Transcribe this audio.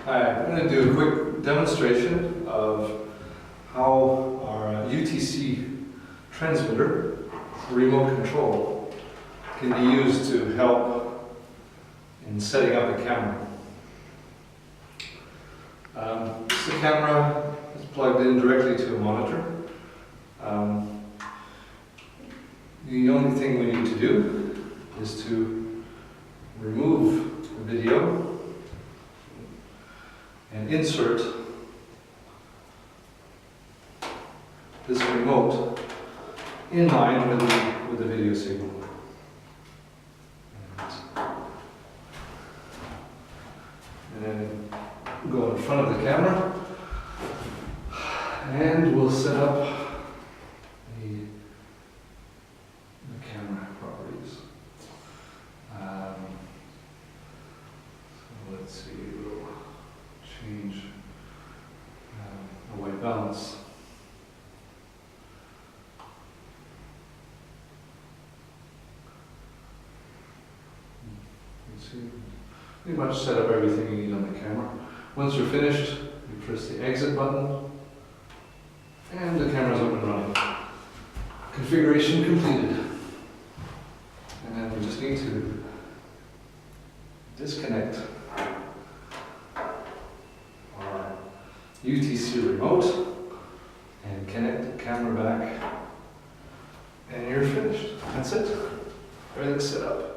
Hi, I'm going to do a quick demonstration of how our UTC transmitter, remote control, can be used to help in setting up a camera. The camera is plugged in directly to a monitor. The only thing we need to do is to remove the video and insert this remote in line with the video signal. And then go in front of the camera and we'll set up the camera properties. So let's see, we'll change the white balance. You see, pretty much set up everything you need on the camera. Once you're finished, you press the exit button and the camera's up and running. Configuration completed. And then we just need to disconnect our UTC remote and connect the camera back, and you're finished. That's it. Everything's set up.